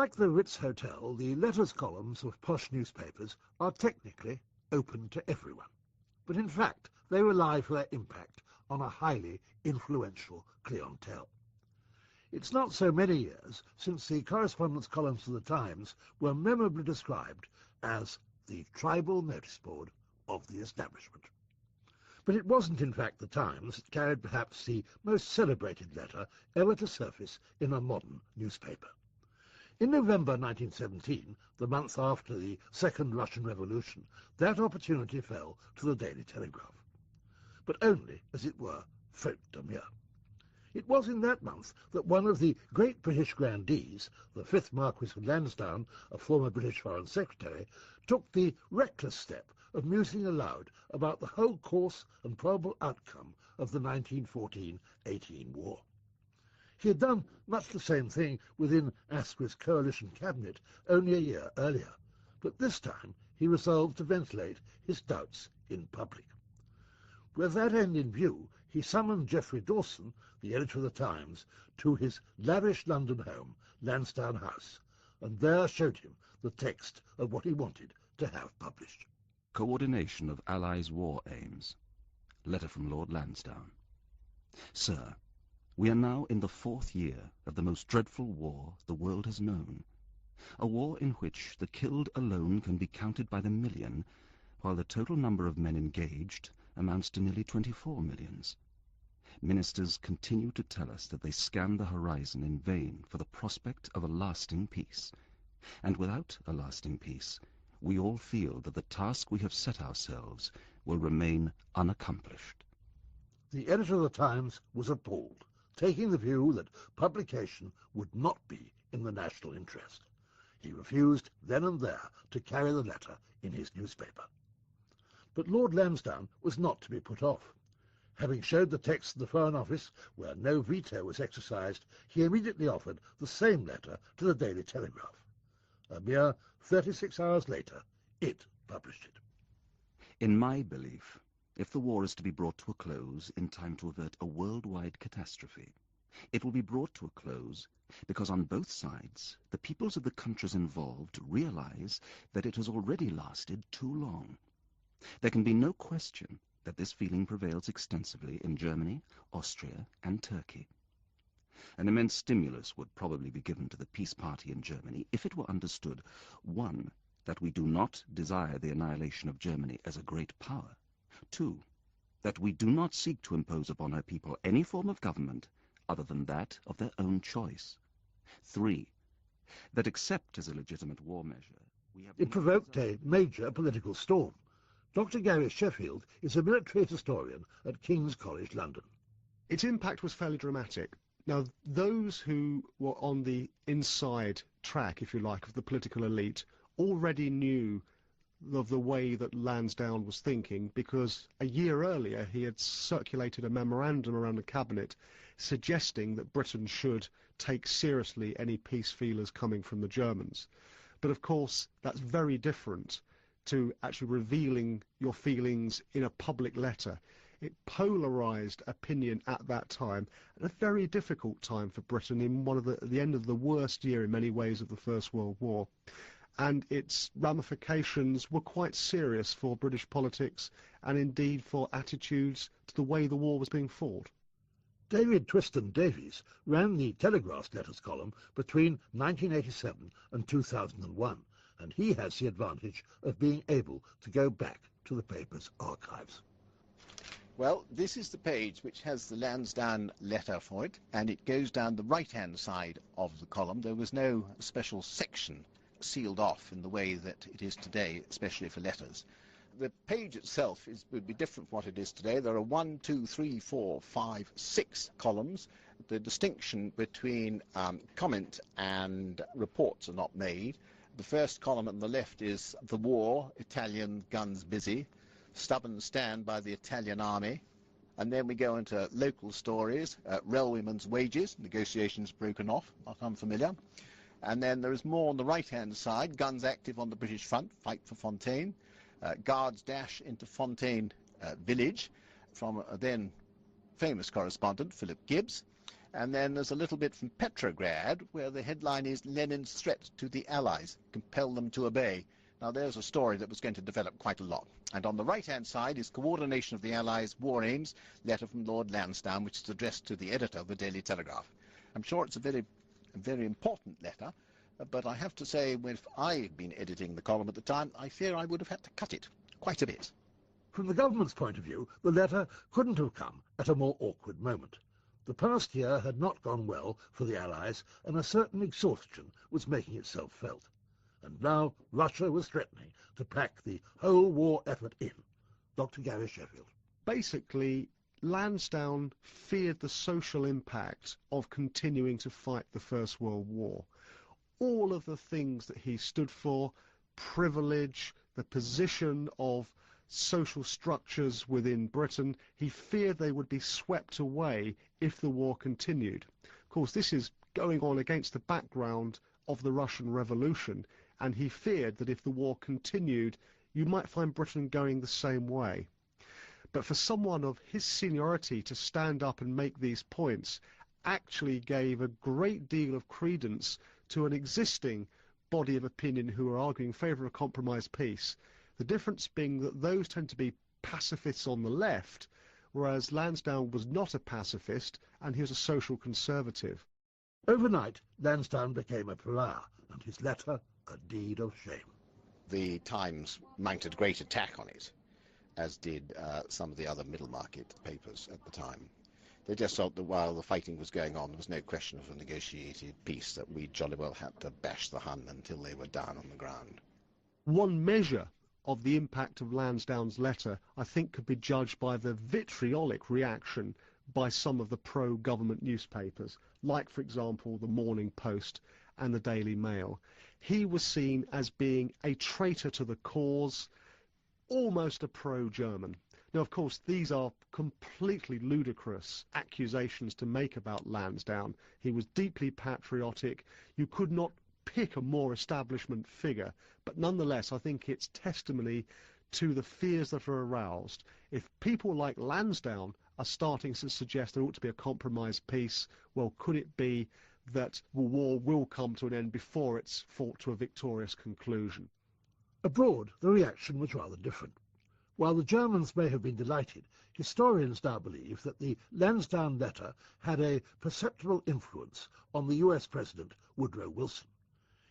Like the Ritz Hotel, the letters columns of posh newspapers are technically open to everyone. But in fact, they rely for their impact on a highly influential clientele. It's not so many years since the correspondence columns of the Times were memorably described as the tribal notice board of the establishment. But it wasn't in fact the Times that carried perhaps the most celebrated letter ever to surface in a modern newspaper. In November 1917, the month after the Second Russian Revolution, that opportunity fell to the Daily Telegraph. But only, as it were, faute de mieux. It was in that month that one of the great British grandees, the 5th Marquis of Lansdowne, a former British Foreign Secretary, took the reckless step of musing aloud about the whole course and probable outcome of the 1914-18 war. He had done much the same thing within Asquith's coalition cabinet only a year earlier, but this time he resolved to ventilate his doubts in public. With that end in view, he summoned Geoffrey Dawson, the editor of the Times, to his lavish London home, Lansdowne House, and there showed him the text of what he wanted to have published. Coordination of Allies' war aims. Letter from Lord Lansdowne. Sir, we are now in the 4th year of the most dreadful war the world has known, a war in which the killed alone can be counted by the million, while the total number of men engaged amounts to nearly 24 millions. Ministers continue to tell us that they scan the horizon in vain for the prospect of a lasting peace, and without a lasting peace, we all feel that the task we have set ourselves will remain unaccomplished. The editor of the Times was appalled, taking the view that publication would not be in the national interest. He refused then and there to carry the letter in his newspaper. But Lord Lansdowne was not to be put off. Having showed the text to the Foreign Office, where no veto was exercised, he immediately offered the same letter to the Daily Telegraph. A mere 36 hours later, it published it. In my belief, if the war is to be brought to a close in time to avert a worldwide catastrophe, it will be brought to a close because on both sides the peoples of the countries involved realize that it has already lasted too long. There can be no question that this feeling prevails extensively in Germany, Austria, and Turkey. An immense stimulus would probably be given to the peace party in Germany if it were understood, 1, that we do not desire the annihilation of Germany as a great power, 2, that we do not seek to impose upon her people any form of government other than that of their own choice, 3, that except as a legitimate war measure, we have... It provoked a major political storm. Dr. Gary Sheffield is a military historian at King's College London. Its impact was fairly dramatic. Now, those who were on the inside track, if you like, of the political elite already knew of the way that Lansdowne was thinking, because a year earlier he had circulated a memorandum around the cabinet suggesting that Britain should take seriously any peace feelers coming from the Germans. But of course that's very different to actually revealing your feelings in a public letter. It polarised opinion at that time, at a very difficult time for Britain in one of the end of the worst year in many ways of the First World War. And its ramifications were quite serious for British politics and indeed for attitudes to the way the war was being fought. David Twiston Davies ran the Telegraph's letters column between 1987 and 2001, and he has the advantage of being able to go back to the paper's archives. Well, this is the page which has the Lansdowne letter for it, and it goes down the right-hand side of the column. There was no special section sealed off in the way that it is today, especially for letters. The page itself would be different from what it is today. There are 1, 2, 3, 4, 5, 6 columns. The distinction between comment and reports are not made. The first column on the left is the war, Italian guns busy, stubborn stand by the Italian army. And then we go into local stories, railwaymen's wages, negotiations broken off, not unfamiliar. And then there is more on the right-hand side, guns active on the British front, fight for Fontaine. Guards dash into Fontaine village from a then famous correspondent, Philip Gibbs. And then there's a little bit from Petrograd, where the headline is Lenin's threat to the Allies, compel them to obey. Now there's a story that was going to develop quite a lot. And on the right-hand side is coordination of the Allies' war aims, letter from Lord Lansdowne, which is addressed to the editor of the Daily Telegraph. I'm sure it's a very important letter, but I have to say, if I had been editing the column at the time, I fear I would have had to cut it quite a bit. From the government's point of view, the letter couldn't have come at a more awkward moment. The past year had not gone well for the Allies, and a certain exhaustion was making itself felt. And now Russia was threatening to pack the whole war effort in. Dr. Gary Sheffield. Basically, Lansdowne feared the social impact of continuing to fight the First World War. All of the things that he stood for, privilege, the position of social structures within Britain, he feared they would be swept away if the war continued. Of course, this is going on against the background of the Russian Revolution, and he feared that if the war continued, you might find Britain going the same way. But for someone of his seniority to stand up and make these points actually gave a great deal of credence to an existing body of opinion who are arguing in favour of a compromise peace. The difference being that those tend to be pacifists on the left, whereas Lansdowne was not a pacifist and he was a social conservative. Overnight, Lansdowne became a pariah, and his letter a deed of shame. The Times mounted great attack on it, as did some of the other middle market papers at the time. They just felt that while the fighting was going on, there was no question of a negotiated peace, that we jolly well had to bash the Hun until they were down on the ground. One measure of the impact of Lansdowne's letter, I think, could be judged by the vitriolic reaction by some of the pro-government newspapers, like, for example, the Morning Post and the Daily Mail. He was seen as being a traitor to the cause, almost a pro-German. Now, of course, these are completely ludicrous accusations to make about Lansdowne. He was deeply patriotic. You could not pick a more establishment figure, but nonetheless, I think it's testimony to the fears that are aroused. If people like Lansdowne are starting to suggest there ought to be a compromise peace, well, could it be that the war will come to an end before it's fought to a victorious conclusion? Abroad, the reaction was rather different. While the Germans may have been delighted, historians now believe that the Lansdowne letter had a perceptible influence on the US President Woodrow Wilson.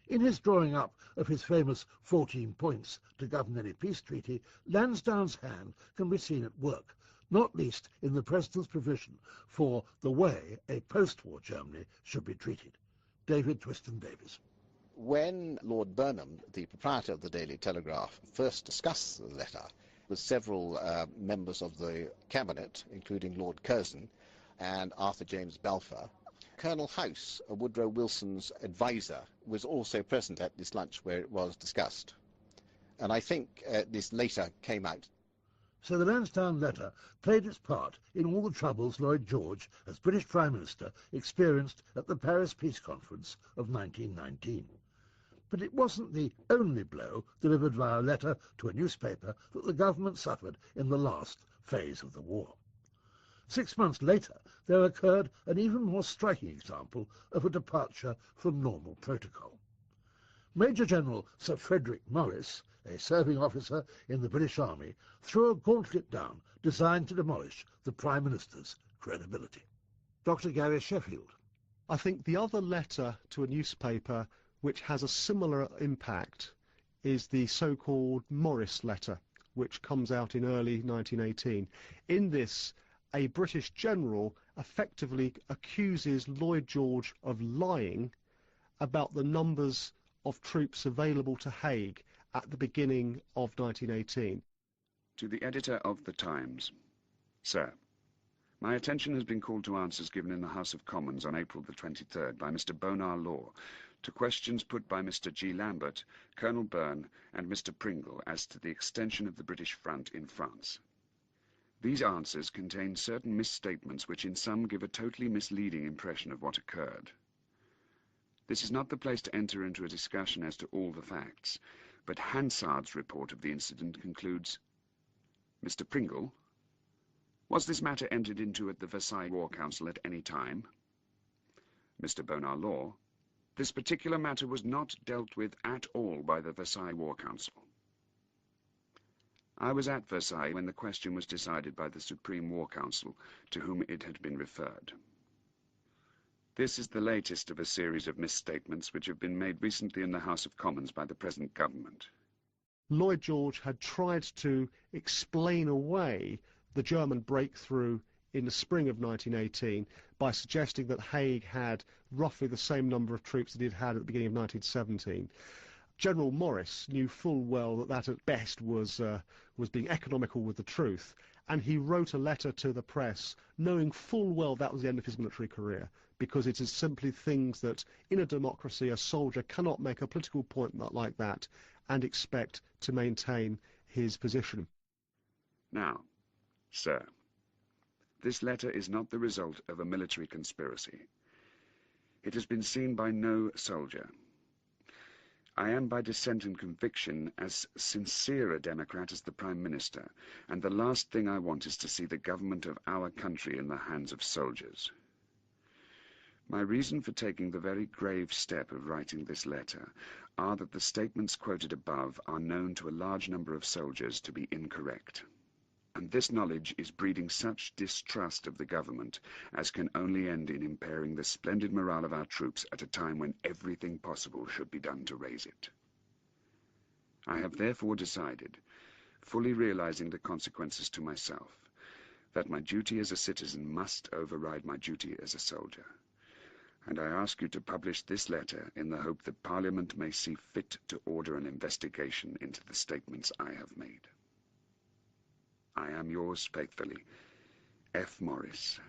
In his drawing up of his famous 14 points to govern any peace treaty, Lansdowne's hand can be seen at work, not least in the President's provision for the way a post-war Germany should be treated. David Twiston Davies. When Lord Burnham, the proprietor of the Daily Telegraph, first discussed the letter with several members of the cabinet, including Lord Curzon and Arthur James Balfour, Colonel House, Woodrow Wilson's advisor, was also present at this lunch where it was discussed. And I think this later came out. So the Lansdowne letter played its part in all the troubles Lloyd George, as British Prime Minister, experienced at the Paris Peace Conference of 1919. But it wasn't the only blow delivered via letter to a newspaper that the government suffered in the last phase of the war. 6 months later, there occurred an even more striking example of a departure from normal protocol. Major General Sir Frederick Morris, a serving officer in the British Army, threw a gauntlet down designed to demolish the Prime Minister's credibility. Dr. Gary Sheffield. I think the other letter to a newspaper which has a similar impact is the so-called Morris letter, which comes out in early 1918. In this, a British general effectively accuses Lloyd George of lying about the numbers of troops available to Hague at the beginning of 1918. To the editor of The Times. Sir, my attention has been called to answers given in the House of Commons on April the 23rd by Mr. Bonar Law to questions put by Mr. G. Lambert, Colonel Byrne and Mr. Pringle as to the extension of the British front in France. These answers contain certain misstatements which in some give a totally misleading impression of what occurred. This is not the place to enter into a discussion as to all the facts, but Hansard's report of the incident concludes, Mr. Pringle, was this matter entered into at the Versailles War Council at any time? Mr. Bonar Law, this particular matter was not dealt with at all by the Versailles War Council. I was at Versailles when the question was decided by the Supreme War Council, to whom it had been referred. This is the latest of a series of misstatements which have been made recently in the House of Commons by the present government. Lloyd George had tried to explain away the German breakthrough in the spring of 1918 by suggesting that Haig had roughly the same number of troops that he'd had at the beginning of 1917. General Morris knew full well that that at best was being economical with the truth, and he wrote a letter to the press knowing full well that was the end of his military career, because it is simply things that, in a democracy, a soldier cannot make a political point like that and expect to maintain his position. Now, sir, this letter is not the result of a military conspiracy. It has been seen by no soldier. I am by descent and conviction as sincere a Democrat as the Prime Minister, and the last thing I want is to see the government of our country in the hands of soldiers. My reason for taking the very grave step of writing this letter are that the statements quoted above are known to a large number of soldiers to be incorrect. And this knowledge is breeding such distrust of the government as can only end in impairing the splendid morale of our troops at a time when everything possible should be done to raise it. I have therefore decided, fully realizing the consequences to myself, that my duty as a citizen must override my duty as a soldier. And I ask you to publish this letter in the hope that Parliament may see fit to order an investigation into the statements I have made. I am yours faithfully, F. Morris,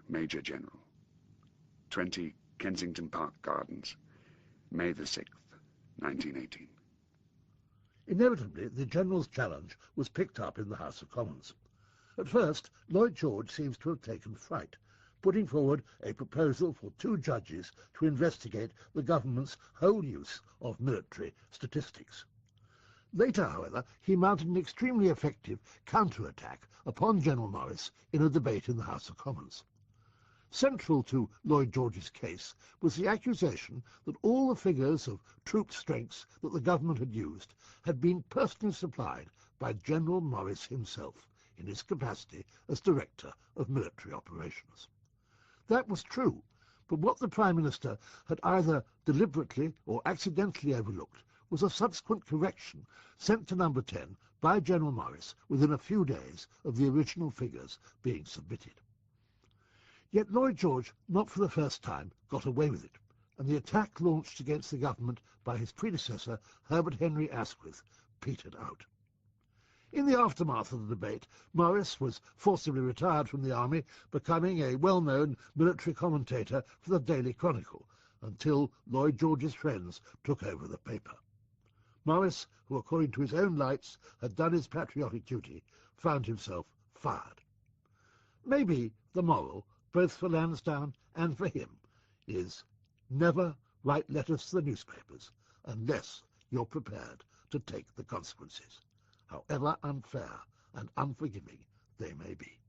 Major General. 20 Kensington Park Gardens, May the 6th, 1918. Inevitably, the General's challenge was picked up in the House of Commons. At first, Lloyd George seems to have taken fright, putting forward a proposal for 2 judges to investigate the government's whole use of military statistics. Later, however, he mounted an extremely effective counter-attack upon General Morris in a debate in the House of Commons. Central to Lloyd George's case was the accusation that all the figures of troop strengths that the government had used had been personally supplied by General Morris himself in his capacity as Director of Military Operations. That was true, but what the Prime Minister had either deliberately or accidentally overlooked was a subsequent correction sent to Number 10 by General Morris within a few days of the original figures being submitted. Yet Lloyd George, not for the first time, got away with it, and the attack launched against the government by his predecessor, Herbert Henry Asquith, petered out. In the aftermath of the debate, Morris was forcibly retired from the army, becoming a well-known military commentator for the Daily Chronicle, until Lloyd George's friends took over the paper. Morris, who according to his own lights had done his patriotic duty, found himself fired. Maybe the moral, both for Lansdowne and for him, is never write letters to the newspapers unless you're prepared to take the consequences, however unfair and unforgiving they may be.